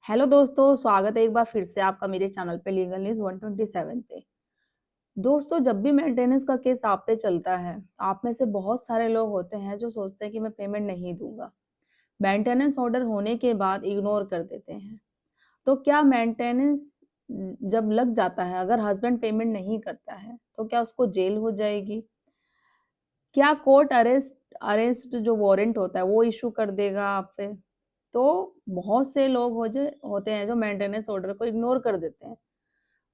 Hello दोस्तों, स्वागत है एक बार फिर से आपका मेरे चैनल पे लीगल न्यूज़ 127 पे। दोस्तों, जब भी मेंटेनेंस का केस आप पे चलता है, आप में से बहुत सारे लोग होते हैं जो सोचते हैं कि मैं पेमेंट नहीं दूंगा। मेंटेनेंस ऑर्डर होने के बाद इग्नोर कर देते हैं। तो क्या मेंटेनेंस जब लग जाता है, अगर हस्बैंड पेमेंट नहीं करता है, तो क्या उसको जेल हो जाएगी? क्या कोर्ट अरेस्ट जो वारंट होता है वो इशू कर देगा आप पे? तो बहुत से लोग होते हैं जो मेंटेनेंस ऑर्डर को इग्नोर कर देते हैं।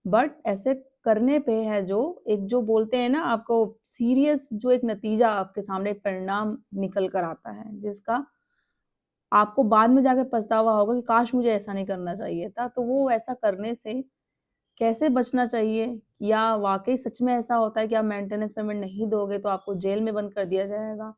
बट ऐसे करने पे है जो एक जो बोलते हैं ना, आपको सीरियस जो एक नतीजा आपके सामने परिणाम निकल कर आता है, जिसका आपको बाद में जाके पछतावा होगा कि काश मुझे ऐसा नहीं करना चाहिए था। तो वो ऐसा करने से कैसे बचना चाहिए? या वाक़ई सच में ऐसा होता है कि आप मेंटेनेंस पेमेंट नहीं दोगे तो आपको जेल में बंद कर दिया जाएगा?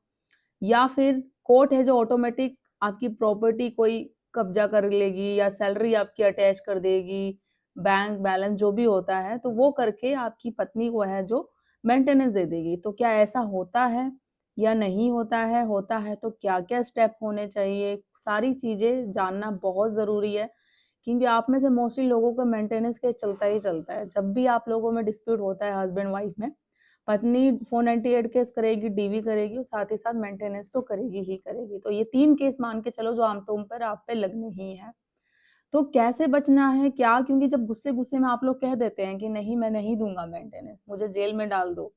या फिर कोर्ट है जो ऑटोमेटिक आपकी प्रॉपर्टी कोई कब्जा कर लेगी या सैलरी आपकी अटैच कर देगी, बैंक बैलेंस जो भी होता है, तो वो करके आपकी पत्नी को है जो मेंटेनेंस दे देगी। तो क्या ऐसा होता है या नहीं होता है? होता है तो क्या-क्या स्टेप होने चाहिए? सारी चीज़ें जानना बहुत ज़रूरी है, क्योंकि आप में से मोस्टली लोगों का मेंटेनेंस केस चलता ही चलता है। जब भी आप लोगों में डिस्प्यूट होता है हस्बैंड वाइफ में, पत्नी 498 केस करेगी, डीवी करेगी और साथ ही साथ मेंटेनेंस तो करेगी ही करेगी। तो ये 3 केस मान के चलो जो आमतौर पर आप पे लगने ही हैं। तो कैसे बचना है क्या? क्योंकि जब गुस्से-गुस्से में आप लोग कह देते हैं कि नहीं मैं नहीं दूँगा मेंटेनेंस, मुझे जेल में डाल दो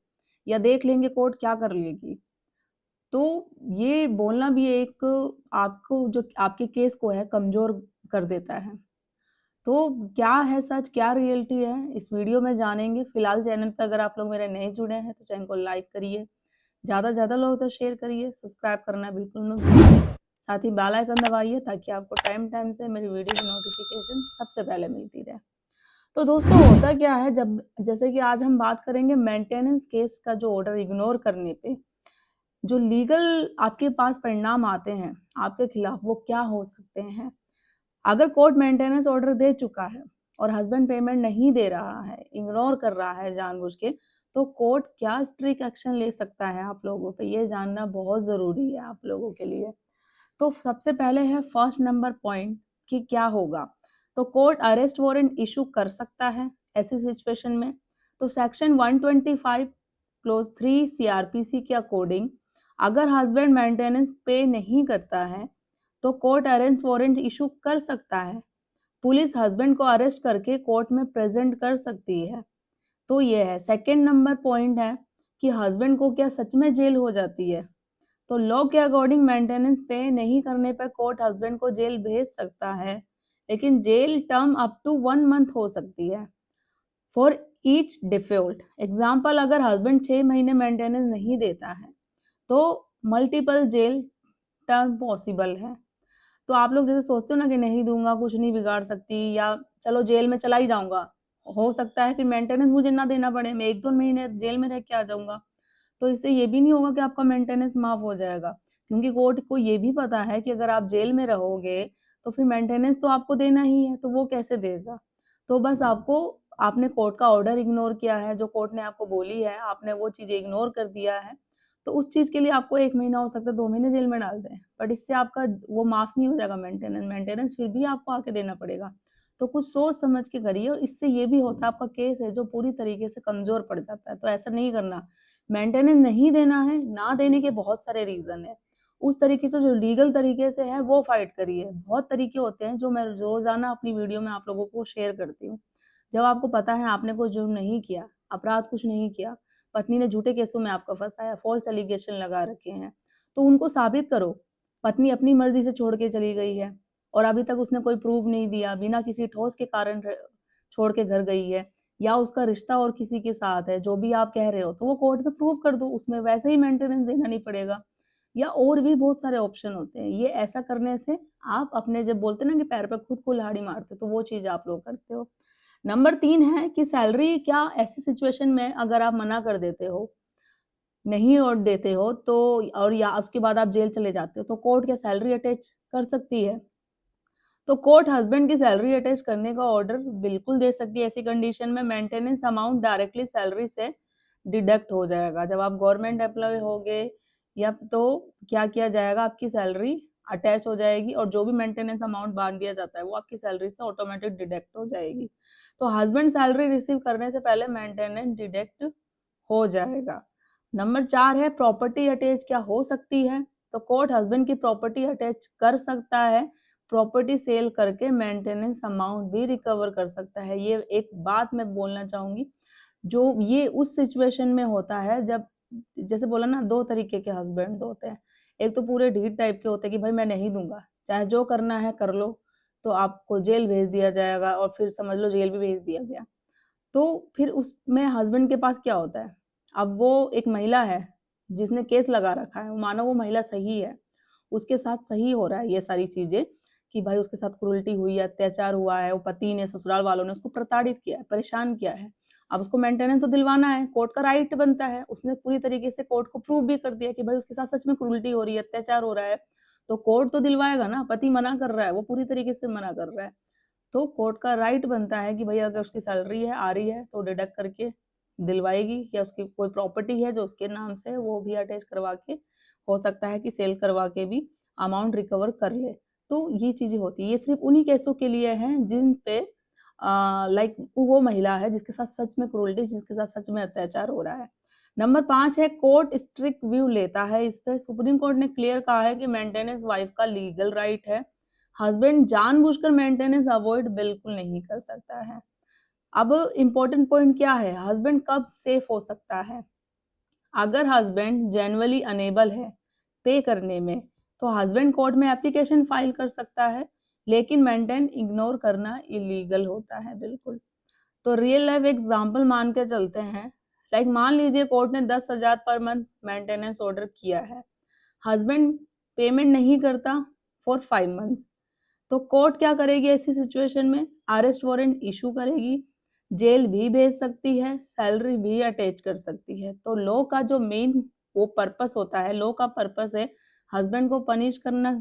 या देख लेंगे कोर्ट क्या कर लेगी। तो ये बोलना भी एक आपको जो आपके केस को है कमज़ोर कर देता है। तो क्या है सच, क्या रियलिटी है, इस वीडियो में जानेंगे। फिलहाल चैनल पे अगर आप लोग मेरे नए जुड़े हैं तो चैनल को लाइक करिए, ज़्यादा से ज़्यादा लोगों तक शेयर करिए, सब्सक्राइब करना बिल्कुल मत भूलिए। साथ ही बेल आइकन दबाइए ताकि आपको टाइम-टाइम से मेरी वीडियो की नोटिफ़िकेशन सबसे पहले मिलती रहे। तो दोस्तों, होता क्या है, जब जैसे कि आज हम बात करेंगे मेंटेनेंस केस का जो ऑर्डर इग्नोर करने पे जो लीगल आपके पास परिणाम आते हैं आपके खिलाफ, वो क्या हो सकते हैं? अगर कोर्ट मेंटेनेंस ऑर्डर दे चुका है और हस्बैंड पेमेंट नहीं दे रहा है, इग्नोर कर रहा है जानबूझ के, तो कोर्ट क्या स्ट्रिक्ट एक्शन ले सकता है आप लोगों पे, ये जानना बहुत ज़रूरी है आप लोगों के लिए। तो सबसे पहले है फर्स्ट नंबर पॉइंट कि क्या होगा? तो कोर्ट अरेस्ट वारंट इश्यू कर सकता है ऐसी सिचुएशन में। तो सेक्शन 125 क्लोज 3 सीआरपीसी के अकॉर्डिंग अगर हस्बैंड मेंटेनेंस पे नहीं करता है, तो कोर्ट अरेस्ट वारंट इशू कर सकता है। पुलिस हस्बैंड को अरेस्ट करके कोर्ट में प्रेजेंट कर सकती है। तो ये है सेकंड नंबर पॉइंट है कि हस्बैंड को क्या सच में जेल हो जाती है? तो लॉ के अकॉर्डिंग मेंटेनेंस पे नहीं करने पर कोर्ट हस्बैंड को जेल भेज सकता है, लेकिन jail term up to 1 month हो सकती है फॉर ईच डिफॉल्ट। एग्जाम्पल, अगर हस्बैंड 6 महीने मेंटेनेंस नहीं देता है, तो मल्टीपल जेल टर्म पॉसिबल है। तो आप लोग जैसे सोचते हो ना कि नहीं दूँगा, कुछ नहीं बिगाड़ सकती या चलो जेल में चला ही जाऊँगा। हो सकता है फिर मेंटेनेंस मुझे ना देना पड़े, मैं 1-2 महीने जेल में रह के आ जाऊँगा। तो इससे ये भी नहीं होगा कि आपका मेंटेनेंस माफ़ हो जाएगा, क्योंकि कोर्ट को ये भी पता है कि अगर आप जेल में रहोगे, तो फिर मेंटेनेंस तो आपको देना ही है, तो वो कैसे देगा? तो बस आपने कोर्ट का ऑर्डर इग्नोर किया है, जो कोर्ट ने आपको बोली है, आपने वो चीज़ें इग्नोर कर दिया है, तो उस चीज़ के लिए आपको 1 महीना हो सकता है 2 महीने जेल में डाल दें, बट इससे आपका वो माफ़ नहीं हो जाएगा मेंटेनेंस फिर भी आपको आके देना पड़ेगा। तो कुछ सोच समझ के करिए, और इससे ये भी होता है आपका केस है जो पूरी तरीके से कमज़ोर पड़ जाता है, तो ऐसा नहीं करना। मेंटेनेंस नहीं देना है, ना देने के बहुत सारे रीज़न हैं। उस तरीके से जो लीगल तरीके से है वो फाइट करिए। बहुत तरीके होते हैं जो मैं रोज़ाना अपनी वीडियो में आप लोगों को शेयर करती हूँ। जब आपको पता है आपने कोई जुर्म नहीं किया, अपराध कुछ नहीं किया, पत्नी ने झूठे केसों में आपको फँसाया, फ़ॉल्स एलिगेशन लगा रखे हैं, तो उनको साबित करो। पत्नी अपनी मर्ज़ी से छोड़ के चली गई है और अभी तक उसने कोई प्रूफ़ नहीं दिया, बिना किसी ठोस के कारण छोड़ के घर गई है, या उसका रिश्ता और किसी के साथ है, जो भी आप कह रहे हो, तो वो कोर्ट में प्रूव कर दो, उसमें वैसे ही मेंटेनेंस देना नहीं पड़ेगा। या और भी बहुत सारे ऑप्शन होते हैं। ये ऐसा करने से आप अपने, जब बोलते हैं ना कि पैर पे खुद कुल्हाड़ी मारते हो, तो वो चीज़ आप लोग करते हो। नंबर 3 है कि सैलरी, क्या ऐसी सिचुएशन में अगर आप मना कर देते हो, नहीं और देते हो, तो और या उसके बाद आप जेल चले जाते हो, तो कोर्ट क्या सैलरी अटैच कर सकती है? तो कोर्ट हस्बैंड की सैलरी अटैच करने का ऑर्डर बिल्कुल दे सकती है। ऐसी कंडीशन में मेंटेनेंस अमाउंट डायरेक्टली सैलरी से डिडक्ट हो जाएगा। जब आप गवर्नमेंट एम्प्लॉयी होगे, या तो क्या किया जाएगा, आपकी सैलरी अटैच हो जाएगी और जो भी मेंटेनेंस अमाउंट बांध दिया जाता है वो आपकी सैलरी से ऑटोमेटिक डिडक्ट हो जाएगी। तो हस्बैंड सैलरी रिसीव करने से पहले मेंटेनेंस डिडक्ट हो जाएगा। नंबर 4 है प्रॉपर्टी अटैच क्या हो सकती है? तो कोर्ट हस्बैंड की प्रॉपर्टी अटैच कर सकता है, प्रॉपर्टी सेल करके मेंटेनेंस अमाउंट भी रिकवर कर सकता है। ये एक बात मैं बोलना चाहूंगी, जो ये उस सिचुएशन में होता है जब, जैसे बोला ना, 2 तरीके के हस्बैंड होते हैं। एक तो पूरे ढीठ टाइप के होते हैं कि भाई मैं नहीं दूंगा, चाहे जो करना है कर लो, तो आपको जेल भेज दिया जाएगा और फिर समझ लो जेल भी भेज दिया गया। तो फिर उसमें हस्बैंड के पास क्या होता है, अब वो एक महिला है जिसने केस लगा रखा है, मानो वो महिला सही है, उसके साथ सही हो रहा है ये सारी चीजें कि भाई उसके साथ क्रूरल्टी हुई है, अत्याचार हुआ है, वो पति ने, ससुराल वालों ने उसको प्रताड़ित किया है, परेशान किया है। अब उसको मेंटेनेंस तो दिलवाना है, कोर्ट का राइट बनता है, उसने पूरी तरीके से कोर्ट को प्रूव भी कर दिया कि भाई उसके साथ सच में क्रूरल्टी हो रही है, अत्याचार हो रहा है, तो कोर्ट तो दिलवाएगा ना। पति मना कर रहा है, वो पूरी तरीके से मना कर रहा है, तो कोर्ट का राइट बनता है कि भाई अगर उसकी सैलरी है आ रही है तो डिडक्ट करके दिलवाएगी, या उसकी कोई प्रॉपर्टी है जो उसके नाम से वो भी अटैच करवा के, हो सकता है कि सेल करवा के भी अमाउंट रिकवर कर ले। तो ये चीजें होती है, ये सिर्फ उन्हीं केसों के लिए हैं जिन पे लाइक वो महिला है जिसके साथ सच में क्रूरल्टी, जिसके साथ सच में अत्याचार हो रहा है। नंबर 5 है कोर्ट स्ट्रिक्ट व्यू लेता है इस पे। सुप्रीम कोर्ट ने क्लियर कहा है कि मेंटेनेंस वाइफ का लीगल राइट है, हस्बैंड जानबूझकर मेंटेनेंस अवॉइड बिल्कुल नहीं कर सकता है। अब इम्पोर्टेंट पॉइंट क्या है, हस्बैंड कब सेफ हो सकता है? अगर हस्बैंड जेन्युइनली अनेबल है पे करने में, तो हस्बैंड कोर्ट में एप्लीकेशन फाइल कर सकता है, लेकिन मेंटेन इग्नोर करना इलीगल होता है बिल्कुल। तो रियल लाइफ एग्जांपल मान के चलते हैं, लाइक मान लीजिए कोर्ट ने 10,000 पर मंथ मेंटेनेंस ऑर्डर किया है, हस्बैंड पेमेंट नहीं करता फॉर 5 मंथ्स, तो कोर्ट क्या करेगी ऐसी सिचुएशन में? अरेस्ट वारंट इशू करेगी, जेल भी भेज सकती है, सैलरी भी अटैच कर सकती है। तो लॉ का जो मेन वो पर्पस होता है, लॉ का पर्पस है हस्बैंड को पनिश करना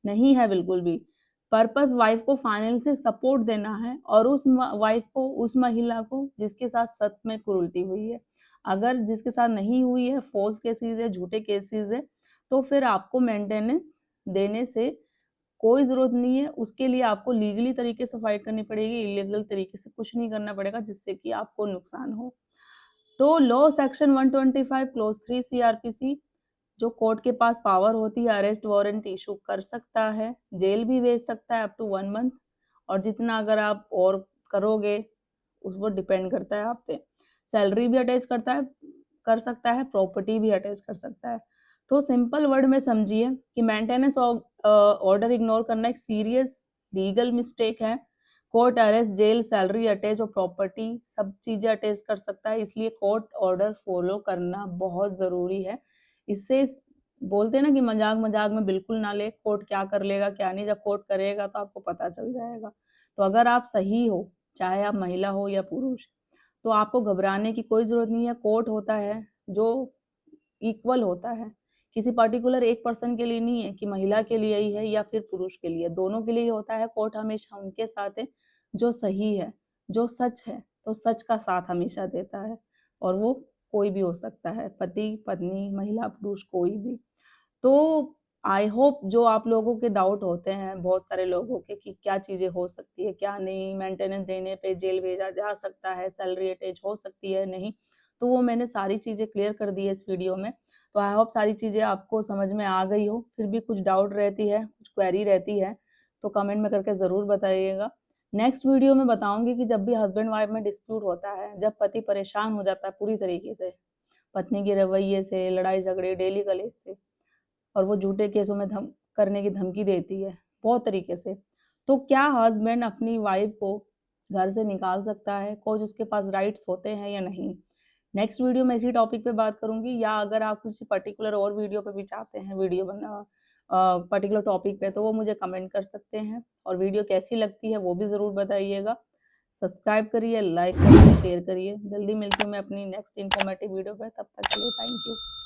नहीं है बिल्कुल भी, पर्पस वाइफ को फाइनेंशियल सपोर्ट देना है, और उस वाइफ को, उस महिला को जिसके साथ सच में क्रूरल्टी हुई है। अगर जिसके साथ नहीं हुई है, फॉल्स केसेस है, झूठे केसेस है, तो फिर आपको मेंटेनेंस देने से कोई ज़रूरत नहीं है, उसके लिए आपको लीगली तरीके से फाइट करनी पड़ेगी, इलीगल तरीके से कुछ नहीं करना पड़ेगा जिससे कि आपको नुकसान हो। तो लॉ सेक्शन 125 क्लोज 3 सीआरपीसी, जो कोर्ट के पास पावर होती है अरेस्ट वारंट इशू कर सकता है, जेल भी भेज सकता है अप टू 1 मंथ, और जितना अगर आप और करोगे उस पर डिपेंड करता है आप पे। सैलरी भी अटैच करता है, कर सकता है, प्रॉपर्टी भी अटैच कर सकता है। तो सिंपल वर्ड में समझिए कि मेंटेनेंस ऑर्डर इग्नोर करना एक सीरियस लीगल मिस्टेक है। Court arrest, jail, salary attach और प्रॉपर्टी सब चीजें अटैच कर सकता है, इसलिए कोर्ट ऑर्डर फॉलो करना बहुत जरूरी है। इससे बोलते हैं ना कि मजाक मजाक में बिल्कुल ना ले, कोर्ट क्या कर लेगा क्या नहीं, जब कोर्ट करेगा तो आपको पता चल जाएगा। तो अगर आप सही हो, चाहे आप महिला हो या पुरुष, तो आपको घबराने की कोई जरूरत नहीं है। कोर्ट होता है जो इक्वल होता है, किसी पर्टिकुलर एक पर्सन के लिए नहीं है कि महिला के लिए ही है या फिर पुरुष के लिए, दोनों के लिए ही होता है। कोर्ट हमेशा उनके साथ है जो सही है, जो सच है, तो सच का साथ हमेशा देता है, और वो कोई भी हो सकता है, पति, पत्नी, महिला, पुरुष, कोई भी। तो आई होप जो आप लोगों के डाउट होते हैं, बहुत सारे लोगों के, कि क्या चीजें हो सकती है क्या नहीं, मेंटेनेंस देने पे जेल भेजा जा सकता है, सैलरी अटैच हो सकती है नहीं, तो वो मैंने सारी चीजें क्लियर कर दी है इस वीडियो में। तो आई होप सारी चीजें आपको समझ में आ गई हो। फिर भी कुछ डाउट रहती है, कुछ क्वेरी रहती है, तो कमेंट में करके जरूर बताइएगा। नेक्स्ट वीडियो में बताऊंगी कि जब भी हस्बैंड वाइफ में डिस्प्यूट होता है, जब पति परेशान हो जाता है पूरी तरीके से पत्नी के रवैये से, लड़ाई झगड़े, डेली कलेश से, और वो झूठे केसों में करने की धमकी देती है बहुत तरीके से, तो क्या हस्बैंड अपनी वाइफ को घर से निकाल सकता है? कुछ उसके पास राइट्स होते हैं या नहीं? नेक्स्ट वीडियो में इसी टॉपिक पे बात करूंगी, या अगर आप किसी पर्टिकुलर और वीडियो पे भी चाहते हैं वीडियो बना पर्टिकुलर टॉपिक पे, तो वो मुझे कमेंट कर सकते हैं, और वीडियो कैसी लगती है वो भी ज़रूर बताइएगा। सब्सक्राइब करिए, लाइक करिए, शेयर करिए। जल्दी मिलती हूँ मैं अपनी नेक्स्ट इन्फॉर्मेटिव वीडियो पे, तब तक के लिए थैंक यू।